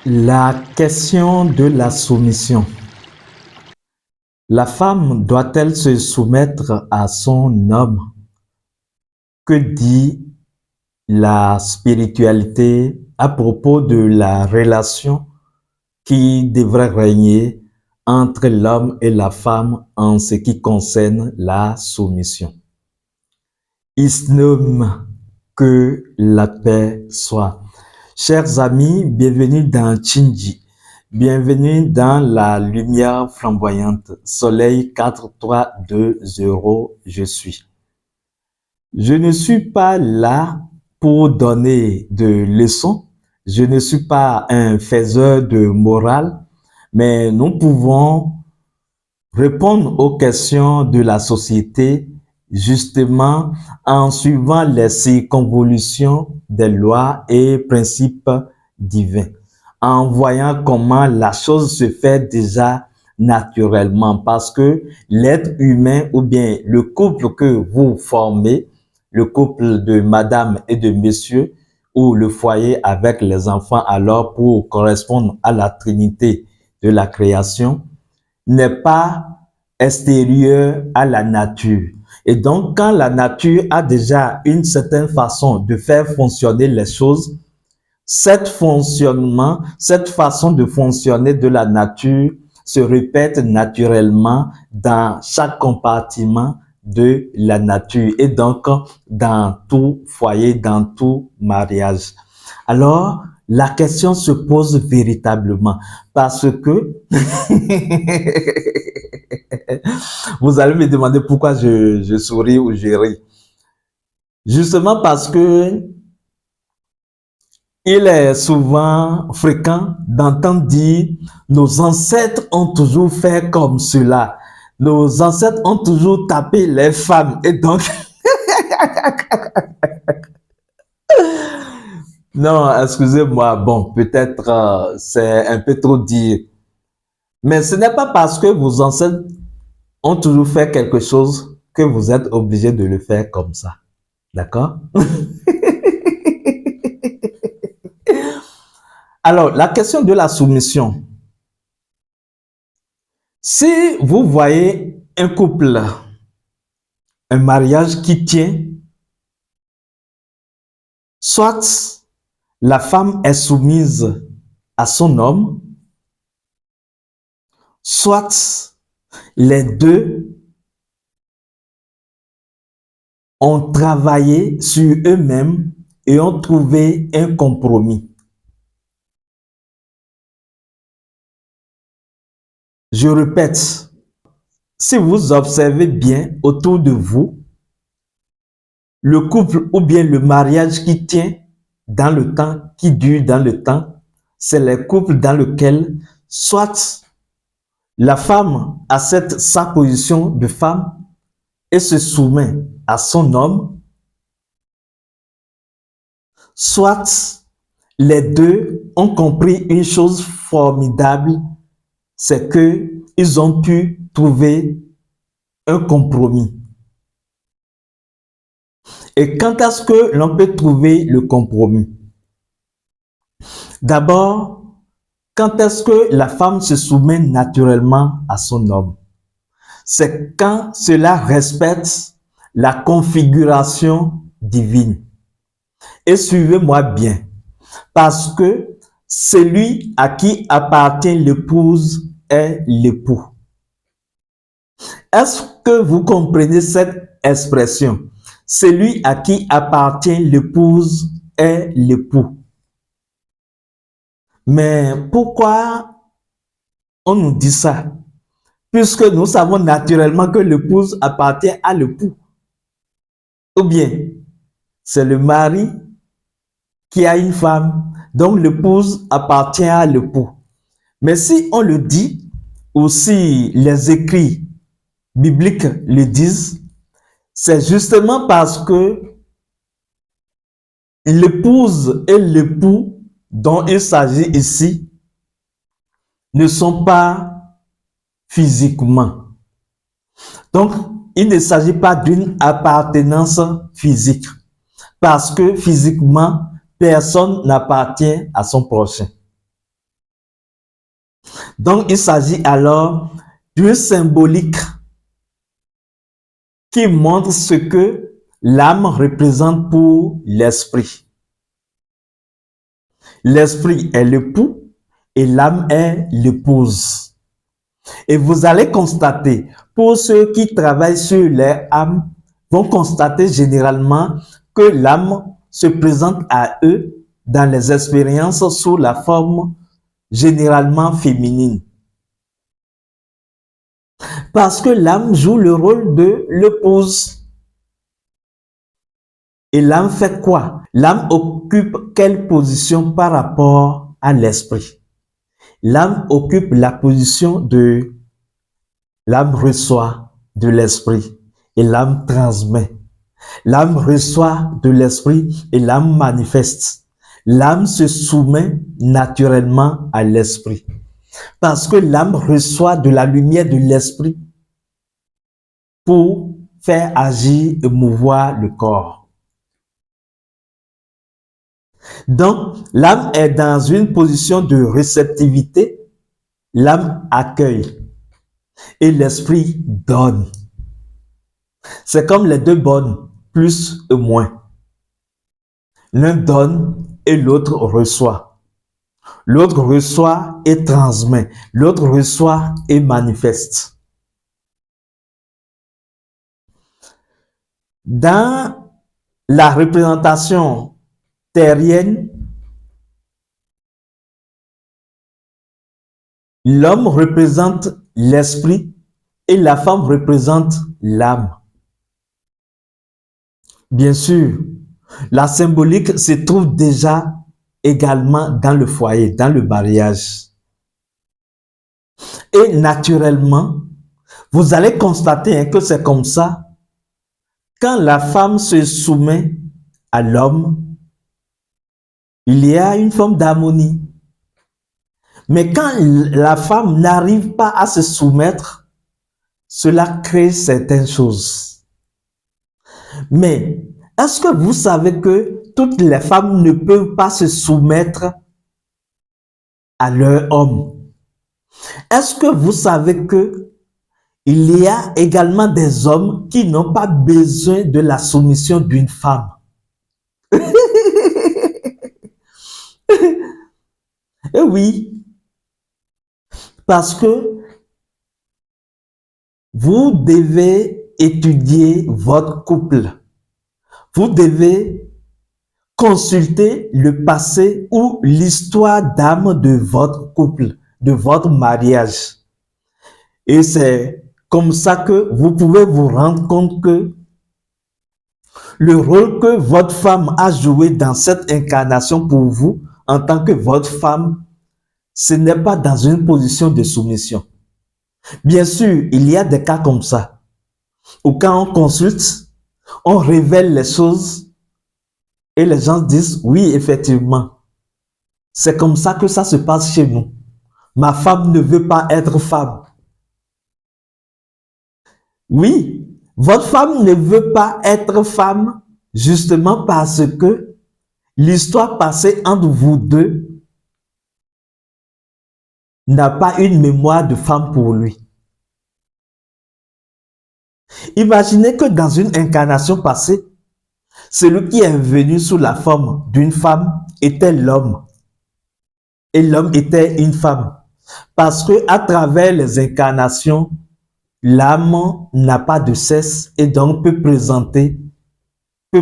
La question de la soumission. La femme doit-elle se soumettre à son homme? Que dit la spiritualité à propos de la relation qui devrait régner entre l'homme et la femme en ce qui concerne la soumission? Isnum, que la paix soit. Chers amis, bienvenue dans Chinji. Bienvenue dans la lumière flamboyante. Soleil 4, 3, 2, 0, je suis. Je ne suis pas là pour donner de leçons. Je ne suis pas un faiseur de morale, mais nous pouvons répondre aux questions de la société justement en suivant les circonvolutions des lois et principes divins, en voyant comment la chose se fait déjà naturellement, parce que l'être humain ou bien le couple que vous formez, le couple de madame et de monsieur, ou le foyer avec les enfants, alors pour correspondre à la trinité de la création, n'est pas extérieur à la nature. Et donc, quand la nature a déjà une certaine façon de faire fonctionner les choses, cette façon de fonctionner de la nature se répète naturellement dans chaque compartiment de la nature et donc dans tout foyer, dans tout mariage. Alors, la question se pose véritablement parce que vous allez me demander pourquoi je souris ou je ris. Justement parce que il est souvent fréquent d'entendre dire nos ancêtres ont toujours fait comme cela. Nos ancêtres ont toujours tapé les femmes. Et donc, non, excusez-moi, bon, peut-être c'est un peu trop dire. Mais ce n'est pas parce que vos ancêtres ont toujours fait quelque chose que vous êtes obligé de le faire comme ça. D'accord? Alors, la question de la soumission. Si vous voyez un couple, un mariage qui tient, soit la femme est soumise à son homme, soit les deux ont travaillé sur eux-mêmes et ont trouvé un compromis. Je répète, si vous observez bien autour de vous, le couple ou bien le mariage qui tient dans le temps, qui dure dans le temps, c'est les couples dans lesquels soit la femme accepte sa position de femme et se soumet à son homme, soit les deux ont compris une chose formidable, c'est qu'ils ont pu trouver un compromis. Et quand est-ce que l'on peut trouver le compromis? D'abord, quand est-ce que la femme se soumet naturellement à son homme? C'est quand cela respecte la configuration divine. Et suivez-moi bien, parce que celui à qui appartient l'épouse est l'époux. Est-ce que vous comprenez cette expression? Celui à qui appartient l'épouse est l'époux. Mais pourquoi on nous dit ça? Puisque nous savons naturellement que l'épouse appartient à l'époux. Ou bien, c'est le mari qui a une femme, donc l'épouse appartient à l'époux. Mais si on le dit, ou si les écrits bibliques le disent, c'est justement parce que l'épouse et l'époux dont il s'agit ici ne sont pas physiquement. Donc, il ne s'agit pas d'une appartenance physique, parce que physiquement, personne n'appartient à son prochain. Donc, il s'agit alors d'une symbolique qui montre ce que l'âme représente pour l'esprit. L'esprit est l'époux et l'âme est l'épouse. Et vous allez constater, pour ceux qui travaillent sur leur âme, vont constater généralement que l'âme se présente à eux dans les expériences sous la forme généralement féminine. Parce que l'âme joue le rôle de l'épouse. Et l'âme fait quoi? L'âme occupe quelle position par rapport à l'esprit? L'âme occupe la position de l'âme reçoit de l'esprit et l'âme transmet. L'âme reçoit de l'esprit et l'âme manifeste. L'âme se soumet naturellement à l'esprit. Parce que l'âme reçoit de la lumière de l'esprit pour faire agir et mouvoir le corps. Donc, l'âme est dans une position de réceptivité. L'âme accueille et l'esprit donne. C'est comme les deux bonnes, plus et moins. L'un donne et l'autre reçoit. L'autre reçoit et transmet. L'autre reçoit et manifeste. Dans la représentation terrienne, l'homme représente l'esprit et la femme représente l'âme. Bien sûr, la symbolique se trouve déjà également dans le foyer, dans le mariage. Et naturellement, vous allez constater que c'est comme ça. Quand la femme se soumet à l'homme, il y a une forme d'harmonie. Mais quand la femme n'arrive pas à se soumettre, cela crée certaines choses. Mais est-ce que vous savez que toutes les femmes ne peuvent pas se soumettre à leur homme? Est-ce que vous savez que il y a également des hommes qui n'ont pas besoin de la soumission d'une femme? Et oui, parce que vous devez étudier votre couple. Vous devez consulter le passé ou l'histoire d'âme de votre couple, de votre mariage. Et c'est comme ça que vous pouvez vous rendre compte que le rôle que votre femme a joué dans cette incarnation pour vous, en tant que votre femme, ce n'est pas dans une position de soumission. Bien sûr, il y a des cas comme ça, où quand on consulte, on révèle les choses et les gens disent, oui, effectivement, c'est comme ça que ça se passe chez nous. Ma femme ne veut pas être femme. Oui, votre femme ne veut pas être femme justement parce que l'histoire passée entre vous deux n'a pas une mémoire de femme pour lui. Imaginez que dans une incarnation passée, celui qui est venu sous la forme d'une femme était l'homme et l'homme était une femme. Parce que à travers les incarnations, l'âme n'a pas de sexe et donc peut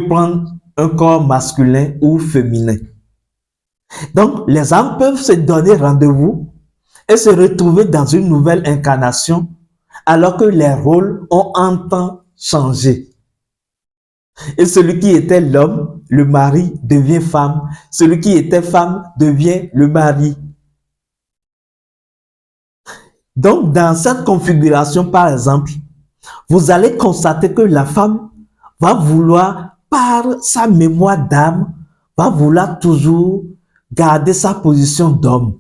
prendre un corps masculin ou féminin. Donc, les âmes peuvent se donner rendez-vous et se retrouver dans une nouvelle incarnation alors que les rôles ont un temps changé. Et celui qui était l'homme, le mari, devient femme. Celui qui était femme devient le mari. Donc, dans cette configuration, par exemple, vous allez constater que la femme va vouloir, par sa mémoire d'âme, va vouloir toujours garder sa position d'homme,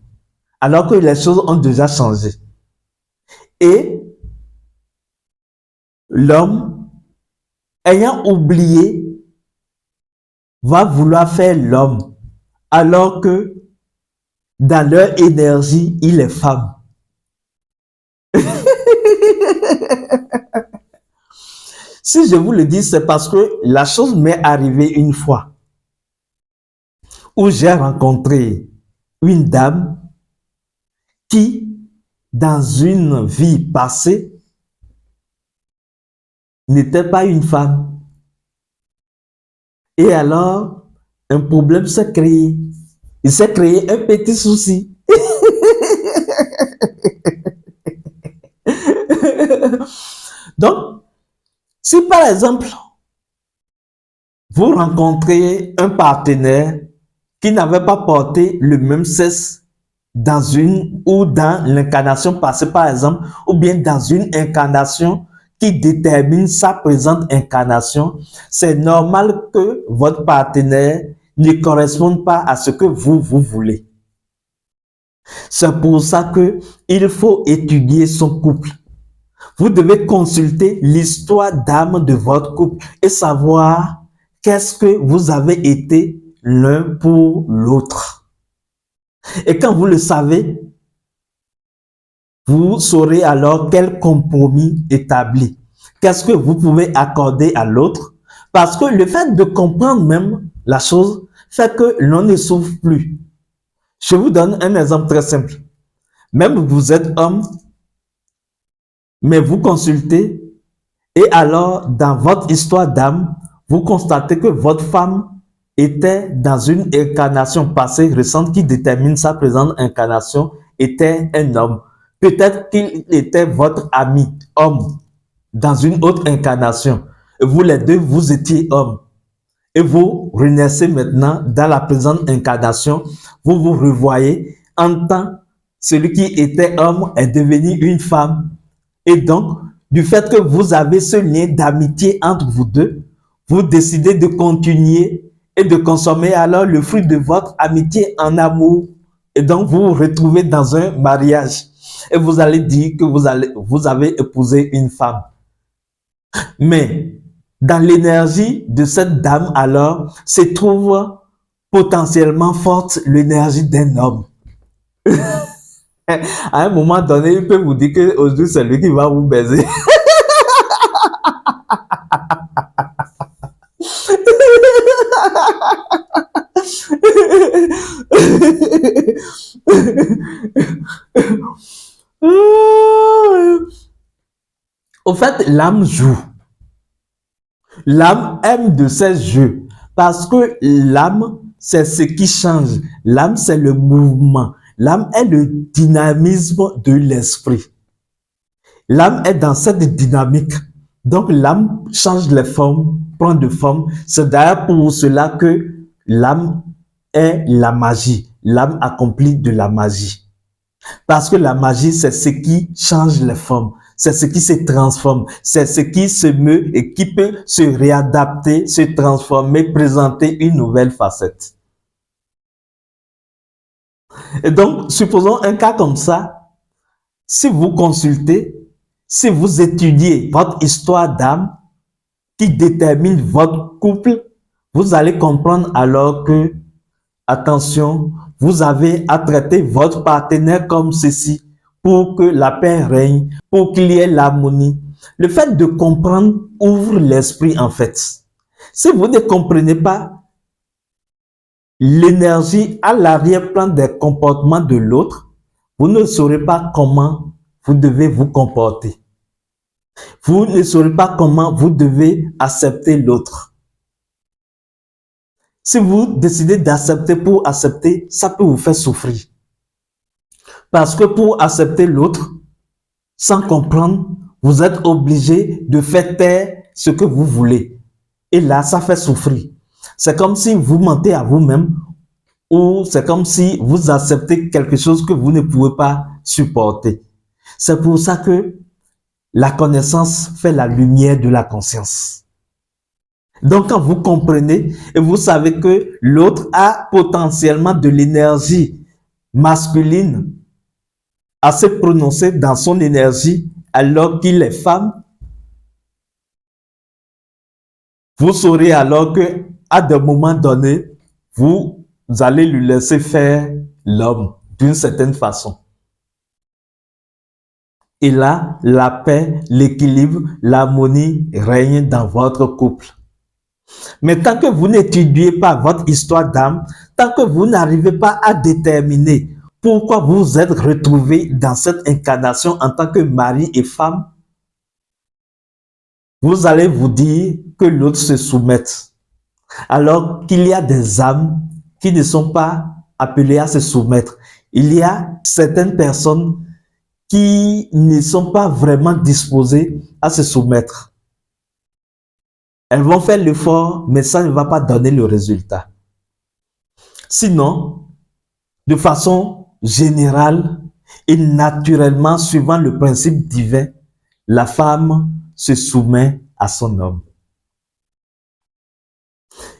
alors que les choses ont déjà changé. Et l'homme, ayant oublié, va vouloir faire l'homme, alors que dans leur énergie, il est femme. Si je vous le dis, c'est parce que la chose m'est arrivée une fois où j'ai rencontré une dame qui, dans une vie passée, n'était pas une femme. Et alors, un problème s'est créé. Il s'est créé un petit souci. Donc, si par exemple, vous rencontrez un partenaire qui n'avait pas porté le même sexe dans une ou dans l'incarnation passée, par exemple, ou bien dans une incarnation qui détermine sa présente incarnation, c'est normal que votre partenaire ne corresponde pas à ce que vous voulez. C'est pour ça que il faut étudier son couple. Vous devez consulter l'histoire d'âme de votre couple et savoir qu'est-ce que vous avez été l'un pour l'autre. Et quand vous le savez, vous saurez alors quel compromis établir. Qu'est-ce que vous pouvez accorder à l'autre? Parce que le fait de comprendre même la chose fait que l'on ne souffre plus. Je vous donne un exemple très simple. Même vous êtes homme, mais vous consultez et alors dans votre histoire d'âme, vous constatez que votre femme était dans une incarnation passée récente qui détermine sa présente incarnation, était un homme. Peut-être qu'il était votre ami, homme, dans une autre incarnation. Et vous les deux, vous étiez hommes. Et vous renaissez maintenant dans la présente incarnation. Vous vous revoyez en tant celui qui était homme est devenu une femme. Et donc, du fait que vous avez ce lien d'amitié entre vous deux, vous décidez de continuer et de consommer alors le fruit de votre amitié en amour. Et donc, vous vous retrouvez dans un mariage. Et vous allez dire que vous avez épousé une femme. Mais dans l'énergie de cette dame, alors, se trouve potentiellement forte l'énergie d'un homme. À un moment donné, il peut vous dire qu'aujourd'hui, c'est lui qui va vous baiser. Au fait, l'âme joue. L'âme aime de ces jeux parce que l'âme, c'est ce qui change. L'âme, c'est le mouvement. L'âme est le dynamisme de l'esprit. L'âme est dans cette dynamique. Donc, l'âme change les formes, prend de forme. C'est d'ailleurs pour cela que l'âme est la magie. L'âme accomplit de la magie. Parce que la magie, c'est ce qui change les formes. C'est ce qui se transforme. C'est ce qui se meut et qui peut se réadapter, se transformer, présenter une nouvelle facette. Et donc, supposons un cas comme ça. Si vous consultez, si vous étudiez votre histoire d'âme qui détermine votre couple, vous allez comprendre alors que, attention, vous avez à traiter votre partenaire comme ceci pour que la paix règne, pour qu'il y ait l'harmonie. Le fait de comprendre ouvre l'esprit en fait. Si vous ne comprenez pas l'énergie à l'arrière-plan des comportements de l'autre, vous ne saurez pas comment vous devez vous comporter. Vous ne saurez pas comment vous devez accepter l'autre. Si vous décidez d'accepter pour accepter, ça peut vous faire souffrir. Parce que pour accepter l'autre, sans comprendre, vous êtes obligé de faire taire ce que vous voulez. Et là, ça fait souffrir. C'est comme si vous mentez à vous-même ou c'est comme si vous acceptez quelque chose que vous ne pouvez pas supporter. C'est pour ça que la connaissance fait la lumière de la conscience. Donc, quand vous comprenez et vous savez que l'autre a potentiellement de l'énergie masculine assez prononcée dans son énergie alors qu'il est femme, vous saurez alors que à des moments donnés, vous allez lui laisser faire l'homme d'une certaine façon. Et là, la paix, l'équilibre, l'harmonie règnent dans votre couple. Mais tant que vous n'étudiez pas votre histoire d'âme, tant que vous n'arrivez pas à déterminer pourquoi vous vous êtes retrouvés dans cette incarnation en tant que mari et femme, vous allez vous dire que l'autre se soumette. Alors qu'il y a des âmes qui ne sont pas appelées à se soumettre. Il y a certaines personnes qui ne sont pas vraiment disposées à se soumettre. Elles vont faire l'effort, mais ça ne va pas donner le résultat. Sinon, de façon générale et naturellement, suivant le principe divin, la femme se soumet à son homme.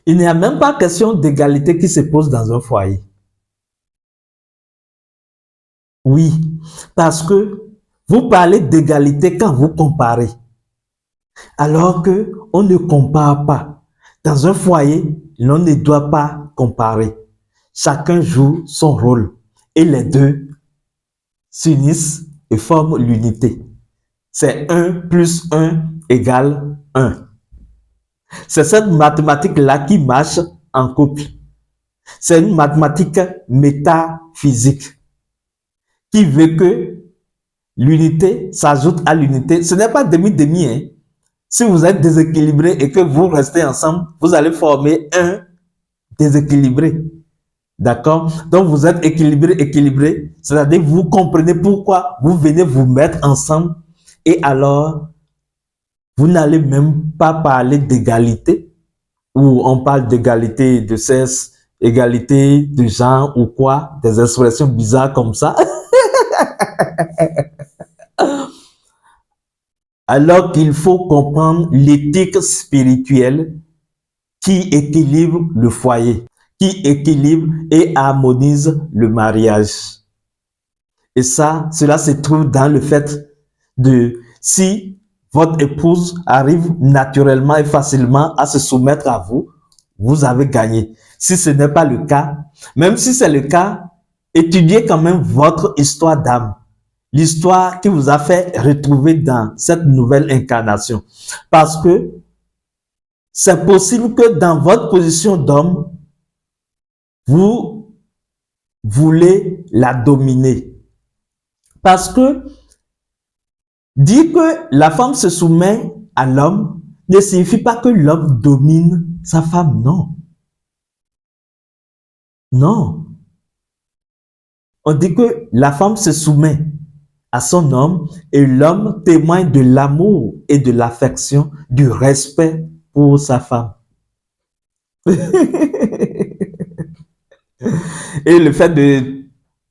Il n'y a même pas question d'égalité qui se pose dans un foyer. Oui, parce que vous parlez d'égalité quand vous comparez, alors que on ne compare pas. Dans un foyer, l'on ne doit pas comparer. Chacun joue son rôle et les deux s'unissent et forment l'unité. C'est 1 plus 1 égale 1. C'est cette mathématique-là qui marche en couple. C'est une mathématique métaphysique qui veut que l'unité s'ajoute à l'unité. Ce n'est pas demi-demi. Hein. Si vous êtes déséquilibré et que vous restez ensemble, vous allez former un déséquilibré. D'accord? Donc, vous êtes équilibré, c'est-à-dire vous comprenez pourquoi vous venez vous mettre ensemble et alors, vous n'allez même pas parler d'égalité où on parle d'égalité de sexe, égalité de genre ou quoi, des expressions bizarres comme ça. Alors qu'il faut comprendre l'éthique spirituelle qui équilibre le foyer, qui équilibre et harmonise le mariage. Et ça, cela se trouve dans le fait de, si votre épouse arrive naturellement et facilement à se soumettre à vous, vous avez gagné. Si ce n'est pas le cas, même si c'est le cas, étudiez quand même votre histoire d'âme. L'histoire qui vous a fait retrouver dans cette nouvelle incarnation. Parce que c'est possible que dans votre position d'homme, vous voulez la dominer. Parce que dire que la femme se soumet à l'homme ne signifie pas que l'homme domine sa femme, non. Non. On dit que la femme se soumet à son homme et l'homme témoigne de l'amour et de l'affection, du respect pour sa femme. Et le fait de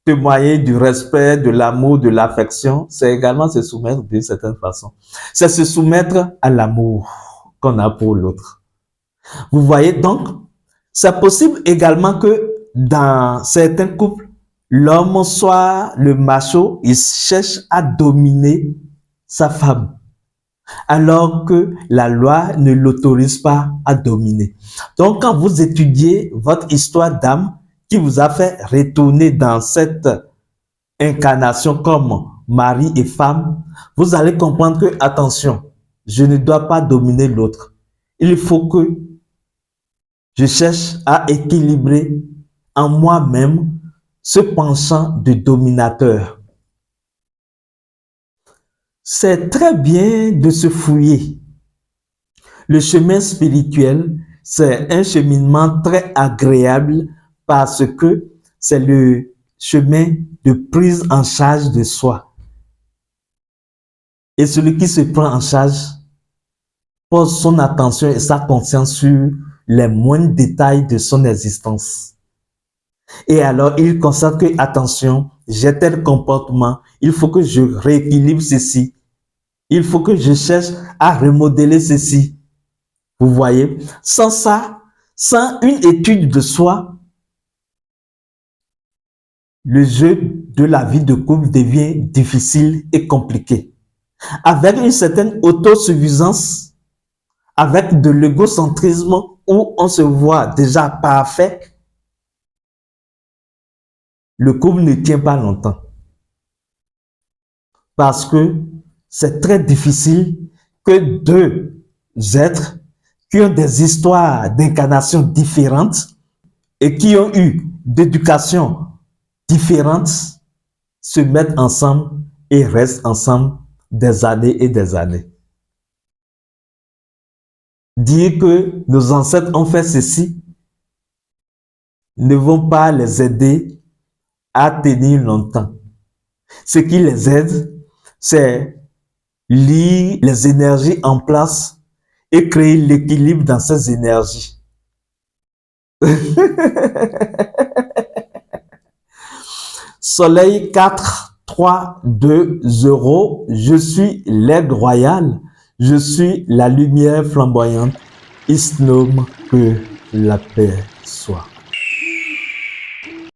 témoigner du respect, de l'amour, de l'affection, c'est également se soumettre d'une certaine façon. C'est se soumettre à l'amour qu'on a pour l'autre. Vous voyez donc, c'est possible également que dans certains couples, l'homme soit le macho, il cherche à dominer sa femme, alors que la loi ne l'autorise pas à dominer. Donc, quand vous étudiez votre histoire d'âme qui vous a fait retourner dans cette incarnation comme mari et femme, vous allez comprendre que, attention, je ne dois pas dominer l'autre. Il faut que je cherche à équilibrer en moi-même ce penchant de dominateur. C'est très bien de se fouiller. Le chemin spirituel, c'est un cheminement très agréable parce que c'est le chemin de prise en charge de soi. Et celui qui se prend en charge pose son attention et sa conscience sur les moindres détails de son existence. Et alors, il constate que, attention, j'ai tel comportement, il faut que je rééquilibre ceci. Il faut que je cherche à remodeler ceci. Vous voyez, sans ça, sans une étude de soi, le jeu de la vie de couple devient difficile et compliqué. Avec une certaine autosuffisance, avec de l'égocentrisme où on se voit déjà parfait, le couple ne tient pas longtemps. parce que c'est très difficile que deux êtres qui ont des histoires d'incarnation différentes et qui ont eu d'éducation différentes se mettent ensemble et restent ensemble des années et des années. Dire que nos ancêtres ont fait ceci ne vont pas les aider à tenir longtemps. Ce qui les aide, c'est lier les énergies en place et créer l'équilibre dans ces énergies. Soleil 4, 3, 2, 0. Je suis l'aigle royal. Je suis la lumière flamboyante. Isnome, que la paix soit.